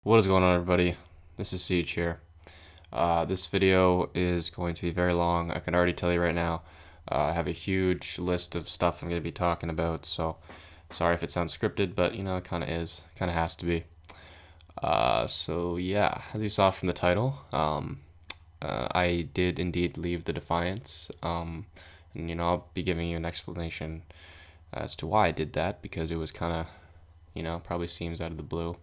What is going on, everybody? This is Siege here. This video is going to be very long. I can already tell you right now. I have a huge list of stuff I'm going to be talking about, so sorry if it sounds scripted, but it kind of is. Kind of has to be. So yeah, as you saw from the title, I did indeed leave the Defiance. And I'll be giving you an explanation as to why I did that, because it was kind of, probably seems out of the blue.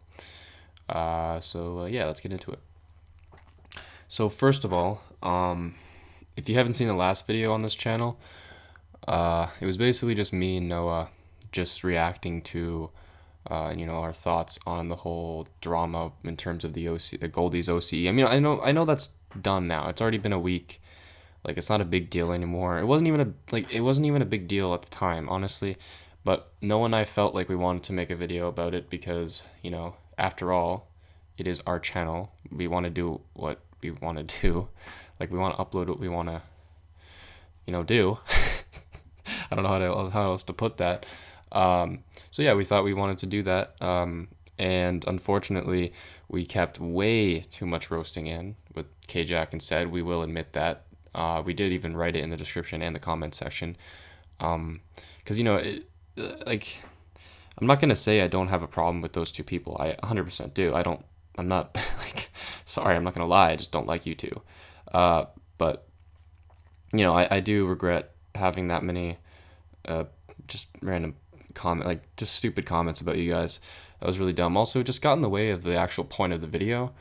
Yeah, let's get into it. So first of all, if you haven't seen the last video on this channel, it was basically just me and Noah just reacting to, our thoughts on the whole drama in terms of the Goldie's OCE. I mean, I know that's done now. It's already been a week. Like, it's not a big deal anymore. It wasn't even a big deal at the time, honestly. But Noah and I felt like we wanted to make a video about it because, after all, it is our channel. We want to do what we want to do. Like, we want to upload what we want to, do. I don't know how else to put that. So yeah, we thought we wanted to do that. And unfortunately, we kept way too much roasting in with K-Jack and said, we will admit that. We did even write it in the description and the comment section. Because, like, I'm not going to say I don't have a problem with those two people. I 100% do. I'm not, like, sorry, I'm not going to lie. I just don't like you two. But, I do regret having that many just random like, just stupid comments about you guys. That was really dumb. Also, it just got in the way of the actual point of the video.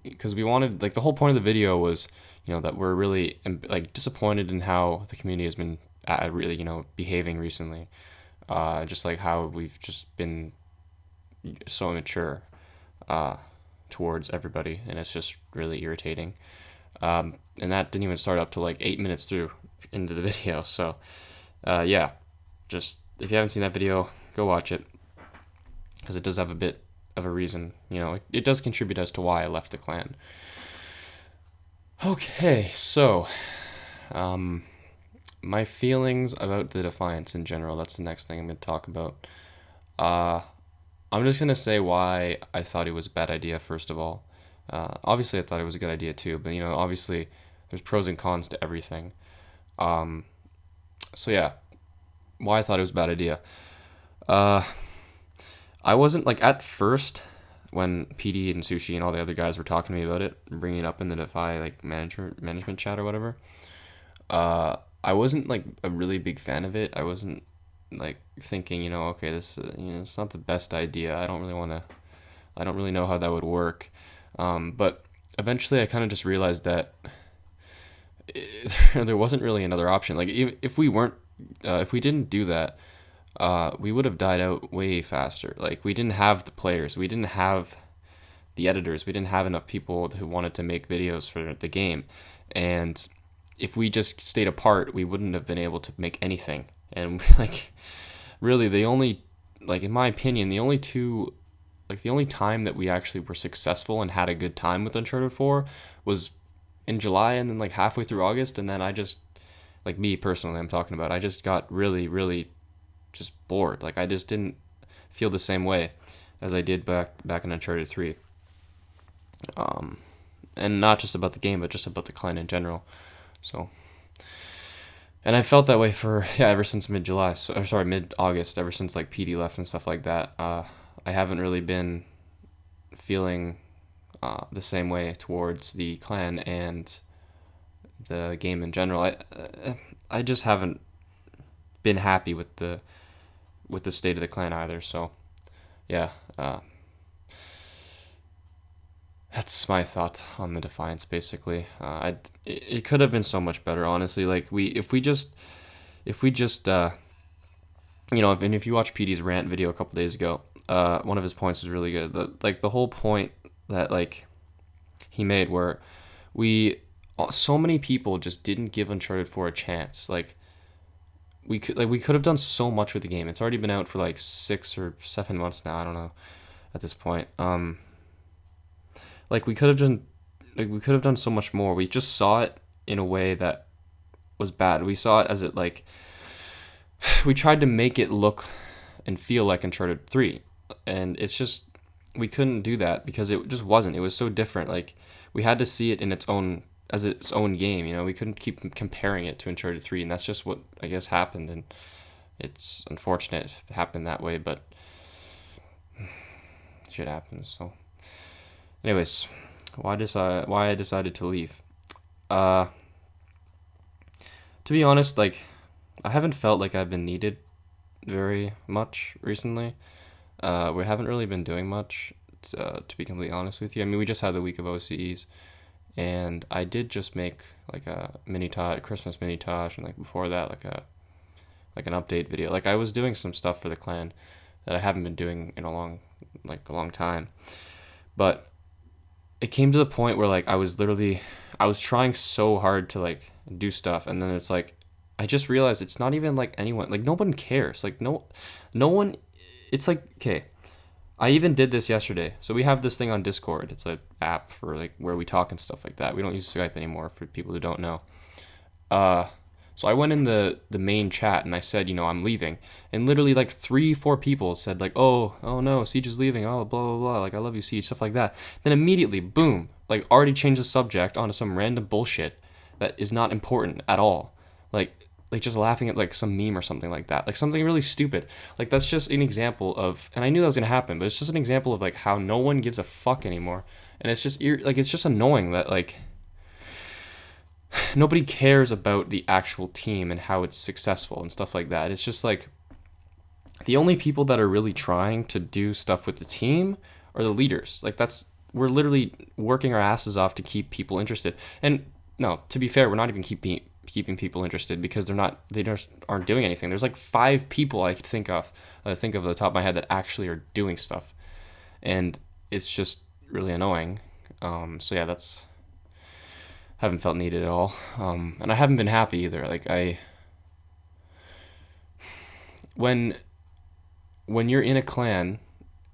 Because we wanted, like, the whole point of the video was, that we're really, like, disappointed in how the community has been really, behaving recently. Just like how we've just been so immature towards everybody, and it's just really irritating. And that didn't even start up to like 8 minutes through into the video. So, yeah, just if you haven't seen that video, go watch it because it does have a bit of a reason. It does contribute as to why I left the clan. Okay, so my feelings about the Defiance in general. That's the next thing I'm going to talk about. I'm just going to say why I thought it was a bad idea, first of all. Obviously, I thought it was a good idea too, but obviously, there's pros and cons to everything. So yeah, why I thought it was a bad idea. I wasn't like at first when Petey and Sushi and all the other guys were talking to me about it, bringing it up in the Defy like management chat or whatever. I wasn't like a really big fan of it. I wasn't like thinking, okay, this, it's not the best idea. I don't really know how that would work. But eventually, I kind of just realized that there wasn't really another option. Like, if we didn't do that, we would have died out way faster. Like, we didn't have the players, we didn't have the editors, we didn't have enough people who wanted to make videos for the game, and if we just stayed apart, we wouldn't have been able to make anything. And like, really, in my opinion, the only time that we actually were successful and had a good time with Uncharted 4 was in July, and then like halfway through August, and then I just, like, me personally, I'm talking about, I just got really, really just bored. Like, I just didn't feel the same way as I did back in Uncharted 3. And not just about the game, but just about the clan in general. So, and I felt that way ever since mid-July, mid-August, ever since like Petey left and stuff like that. I haven't really been feeling the same way towards the clan and the game in general. I just haven't been happy with the state of the clan either. So, yeah, that's my thought on the Defiance. Basically, it could have been so much better, honestly. Like, if we just if you watch Petey's rant video a couple days ago, one of his points was really good. The whole point that like he made, where so many people just didn't give Uncharted 4 a chance. Like, we could have done so much with the game. It's already been out for like 6 or 7 months now. I don't know at this point. Like, we could have done so much more. We just saw it in a way that was bad. We saw it as it like we tried to make it look and feel like Uncharted 3, and it's just we couldn't do that because it just wasn't. It was so different. Like we had to see it in its own as its own game. You know, we couldn't keep comparing it to Uncharted 3, and that's just what I guess happened. And it's unfortunate it happened that way, but shit happens. So, anyways, why I decided to leave. Uh, to be honest, like I haven't felt like I've been needed very much recently. We haven't really been doing much, to be completely honest with you. I mean, we just had the week of OCEs, and I did just make like a Christmas mini tosh, and like before that, like an update video. Like I was doing some stuff for the clan that I haven't been doing in a long time. But it came to the point where like I was trying so hard to like do stuff, and then it's like I just realized it's not even like anyone, like no one cares. Like no one. It's like, okay, I even did this yesterday. So we have this thing on Discord. It's an app for like where we talk and stuff like that. We don't use Skype anymore for people who don't know. So I went in the main chat and I said, I'm leaving. And literally like 3-4 people said like, oh no, Siege is leaving. Oh, blah, blah, blah. Like, I love you, Siege, stuff like that. Then immediately, boom, like already changed the subject onto some random bullshit that is not important at all. Like just laughing at like some meme or something like that, like something really stupid. Like that's just an example of, and I knew that was gonna happen, but it's just an example of like how no one gives a fuck anymore, and it's just like it's just annoying that like nobody cares about the actual team and how it's successful and stuff like that. It's just like the only people that are really trying to do stuff with the team are the leaders. Like we're literally working our asses off to keep people interested. And no, to be fair, we're not even keeping people interested because they just aren't doing anything. There's like 5 people I could think of at the top of my head that actually are doing stuff, and it's just really annoying. So yeah, haven't felt needed at all, and I haven't been happy either. Like when you're in a clan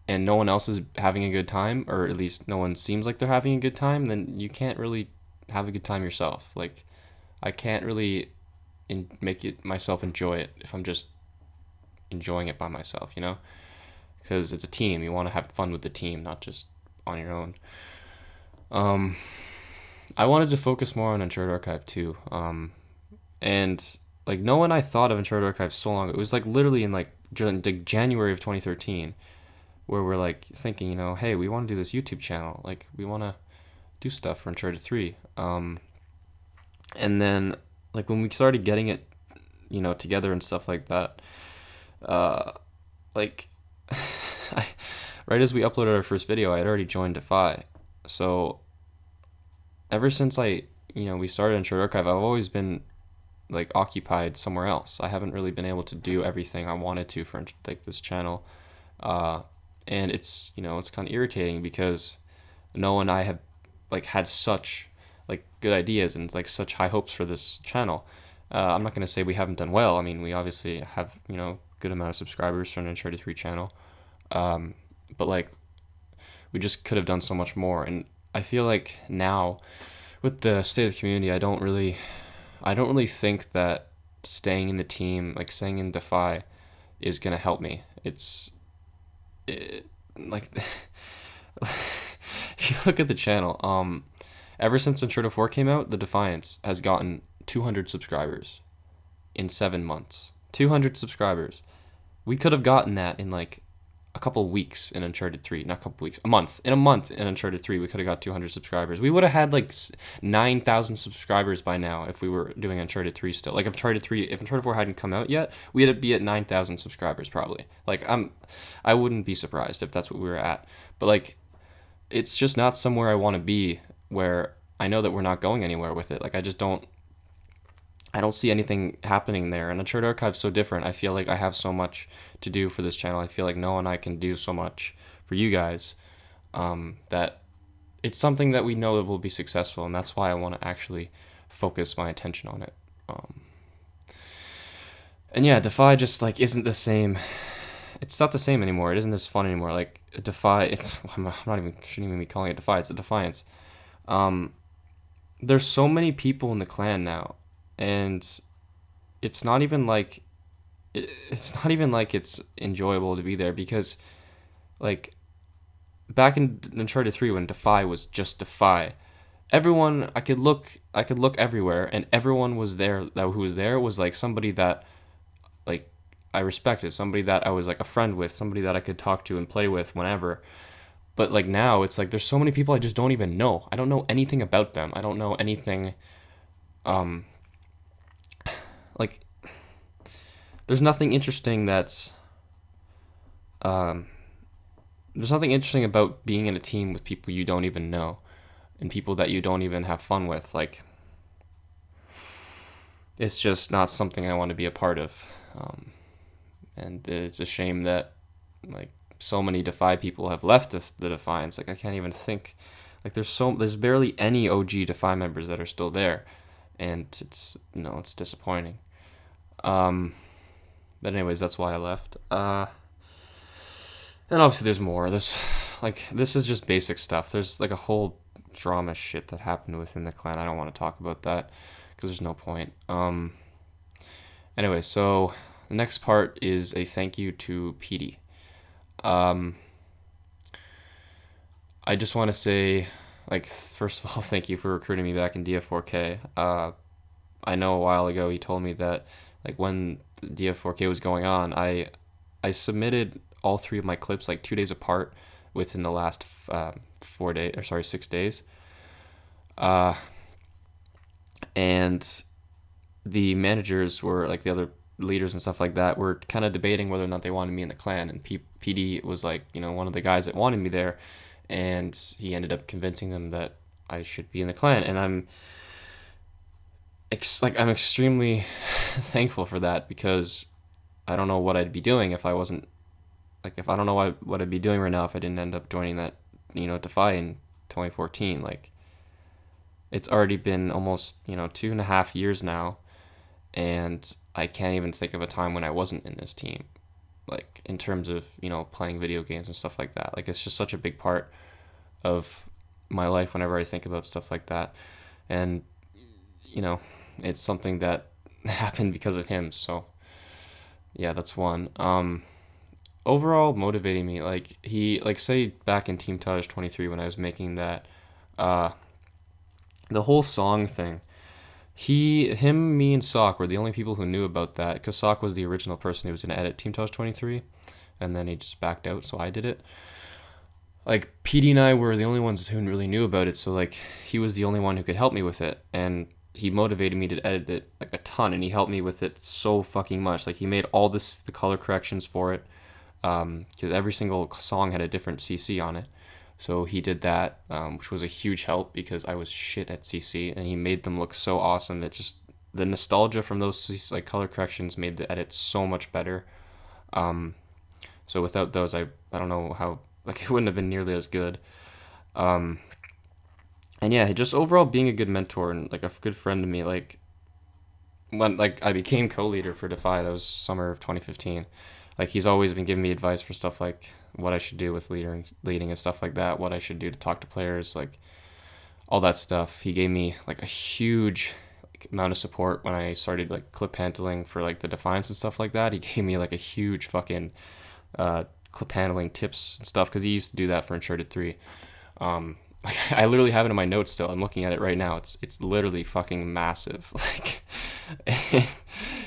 and no one else is having a good time, or at least no one seems like they're having a good time, then you can't really have a good time yourself. Like I can't really make it myself enjoy it if I'm just enjoying it by myself, because it's a team. You want to have fun with the team, not just on your own. I wanted to focus more on UnchartedArchive too, and like no one I thought of UnchartedArchive so long. It was like literally in like January of 2013, where we're like thinking, hey, we want to do this YouTube channel. Like we want to do stuff for Uncharted 3. And then like when we started getting it, together and stuff like that, like right as we uploaded our first video, I had already joined Defy. So ever since we started UnchartedArchive, I've always been like occupied somewhere else. I haven't really been able to do everything I wanted to for like this channel, and it's it's kind of irritating because Noah and I have like had such like good ideas and like such high hopes for this channel. I'm not gonna say we haven't done well. I mean, we obviously have good amount of subscribers for an Uncharted 3 channel, but like we just could have done so much more. And I feel like now with the state of the community, I don't really think that staying in the team, like staying in Defy, is gonna help me. Like if you look at the channel, ever since Uncharted 4 came out, the Defiance has gotten 200 subscribers in 7 months. 200 subscribers. We could have gotten that in like a couple weeks in Uncharted 3. Not a couple weeks. A month. In a month in Uncharted 3, we could have got 200 subscribers. We would have had like 9,000 subscribers by now if we were doing Uncharted 3 still. Like if Uncharted 4 hadn't come out yet, we'd be at 9,000 subscribers probably. Like I wouldn't be surprised if that's what we were at. But like it's just not somewhere I want to be, where I know that we're not going anywhere with it. Like I don't see anything happening there. And UnchartedArchive is so different. I feel like I have so much to do for this channel. I feel like Noah and I can do so much for you guys, that it's something that we know that will be successful, and that's why I want to actually focus my attention on it. And yeah, Defy just like isn't the same. It's not the same anymore. It isn't as fun anymore. Like Defy, shouldn't even be calling it Defy. It's a Defiance. There's so many people in the clan now, and it's not even like it's enjoyable to be there, because like back in Uncharted 3 when Defy was just Defy, everyone I could look everywhere, and everyone was there that who was there was like somebody that like I respected, somebody that I was like a friend with, somebody that I could talk to and play with whenever. But like now it's like there's so many people I just don't even know. I don't know anything about them. I don't know anything um like there's nothing interesting that's um there's nothing interesting about being in a team with people you don't even know and people that you don't even have fun with. Like it's just not something I want to be a part of. And it's a shame that like so many Defy people have left the Defiance. Like I can't even think. Like there's barely any OG Defy members that are still there, and it's it's disappointing. Um, but anyways, that's why I left. And obviously there's more. This is just basic stuff. There's like a whole drama shit that happened within the clan. I don't want to talk about that because there's no point. Anyway, so the next part is a thank you to Petey. I just want to say, like, first of all, thank you for recruiting me back in DF4K. I know a while ago he told me that, like, when DF4K was going on, I submitted all three of my clips like 2 days apart within the last 6 days. And the managers were like the other leaders and stuff like that were kind of debating whether or not they wanted me in the clan, and PD was like one of the guys that wanted me there, and he ended up convincing them that I should be in the clan, and I'm extremely thankful for that, because I don't know what I'd be doing if I wasn't if I don't know what I'd be doing right now if I didn't end up joining that Defy in 2014. Like it's already been almost 2.5 years now, and I can't even think of a time when I wasn't in this team, like in terms of playing video games and stuff like that. Like it's just such a big part of my life whenever I think about stuff like that, and it's something that happened because of him. So yeah, that's one. Overall motivating me, like he say back in Team Taj 23 when I was making that the whole song thing, me, and Sock were the only people who knew about that, because Sock was the original person who was going to edit Team Taj 23, and then he just backed out, so I did it. Like, PD and I were the only ones who really knew about it, so, like, he was the only one who could help me with it, and he motivated me to edit it, like, a ton, and he helped me with it so fucking much. Like, he made all the color corrections for it, because every single song had a different CC on it. So he did that, which was a huge help because I was shit at CC, and he made them look so awesome that just the nostalgia from those like color corrections made the edit so much better. So without those, I don't know how, like, it wouldn't have been nearly as good. And yeah, just overall being a good mentor and like a good friend to me. Like when I became co-leader for Defy, that was summer of 2015. Like he's always been giving me advice for stuff like what I should do with leading and stuff like that, what I should do to talk to players, like all that stuff. He gave me like a huge amount of support when I started like clip handling for like the Defiance and stuff like that. He gave me like a huge fucking clip handling tips and stuff, because he used to do that for Uncharted 3. Like I literally have it in my notes still. I'm looking at it right now. It's literally fucking massive. Like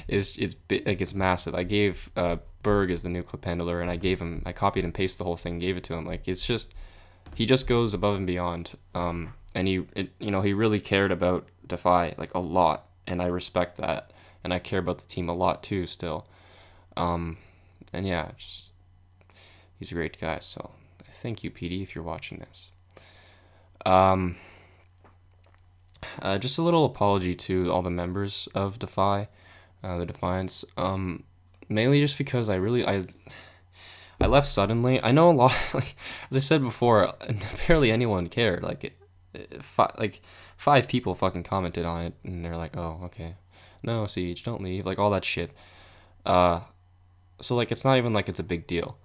it's massive. I gave Berg as the new clip handler, and I copied and pasted the whole thing, gave it to him. Like it's just, he just goes above and beyond. And he really cared about Defy like a lot, and I respect that, and I care about the team a lot too still. And yeah, just he's a great guy. So thank you, PD, if you're watching this. Just a little apology to all the members of Defy, the Defiance. Mainly just because I left suddenly. I know a lot, like as I said before, barely anyone cared. Like, five people fucking commented on it, and they're like, "Oh, okay, no, Siege, don't leave," like all that shit. So like it's not even like it's a big deal.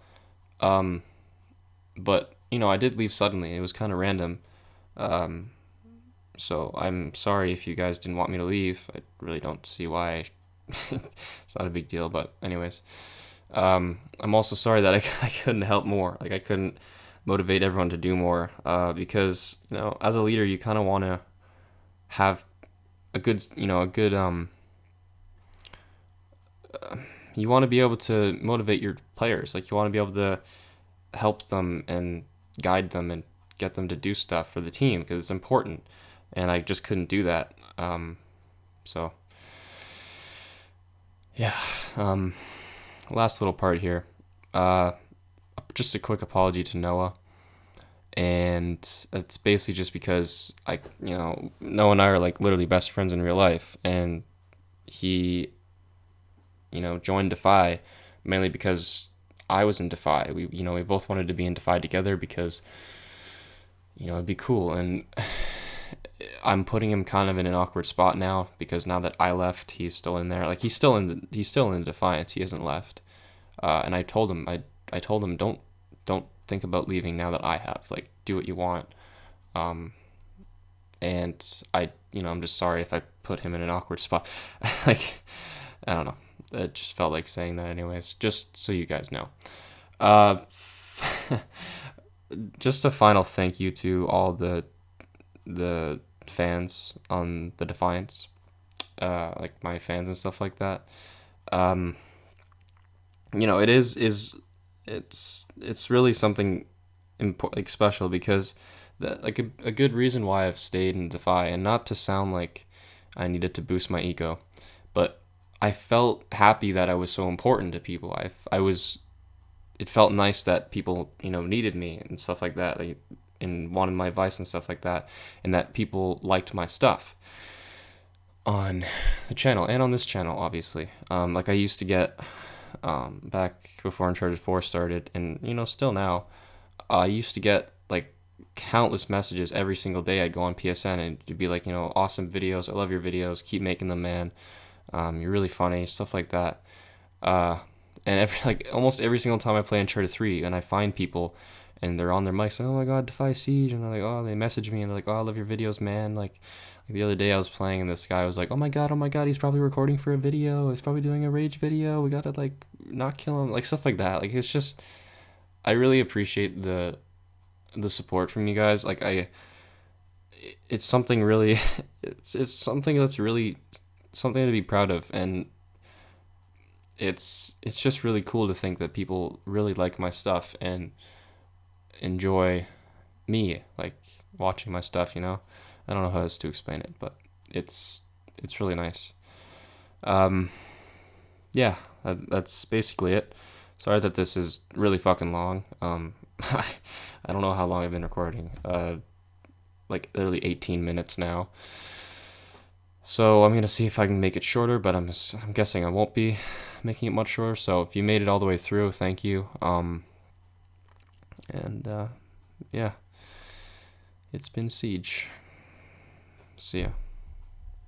But I did leave suddenly. It was kind of random. So I'm sorry if you guys didn't want me to leave. I really don't see why. It's not a big deal, but anyways. I'm also sorry that I couldn't help more. Like I couldn't, motivate everyone to do more. Because as a leader, you kind of want to have a good, you want to be able to motivate your players. Like, you want to be able to help them and guide them and get them to do stuff for the team because it's important. And I just couldn't do that. So yeah. Last little part here. Just a quick apology to Noah. And it's basically just because Noah and I are like literally best friends in real life, and he, joined Defy mainly because I was in Defy. We both wanted to be in Defy together because, it'd be cool. And I'm putting him kind of in an awkward spot now because now that I left, he's still in there. Like, he's still in Defiance. He hasn't left. And I told him, don't think about leaving now that I have. Like, do what you want. And I'm just sorry if I put him in an awkward spot. Like, I don't know. It just felt like saying that anyways, just so you guys know. Just a final thank you to all the fans on the Defiance, like my fans and stuff like that. It's really something like special because a good reason why I've stayed in Defy, and not to sound like I needed to boost my ego, but I felt happy that I was so important to people. It felt nice that people, needed me and stuff like that, like, and wanted my advice and stuff like that, and that people liked my stuff on the channel and on this channel, obviously. Like I used to get, back before Uncharted 4 started, and, still now, I used to get, like, countless messages every single day. I'd go on PSN and it'd be like, awesome videos, I love your videos, keep making them, man. You're really funny, stuff like that. And almost every single time I play Uncharted 3 and I find people and they're on their mics like, oh my god, Defy Siege, and they're like, oh, they message me and they're like, oh, I love your videos, man. Like the other day I was playing and this guy was like, oh my god, he's probably recording for a video, he's probably doing a rage video, we gotta like not kill him, like stuff like that. Like, it's just, I really appreciate the support from you guys. Like, it's something really it's something that's really something to be proud of, and it's just really cool to think that people really like my stuff and enjoy me, like, watching my stuff. I don't know how else to explain it, but it's really nice. Yeah, that's basically it. Sorry that this is really fucking long. I don't know how long I've been recording. Like literally 18 minutes now. So I'm gonna see if I can make it shorter, but I'm guessing I won't be making it much shorter. So if you made it all the way through, thank you. Yeah, it's been Siege. See ya.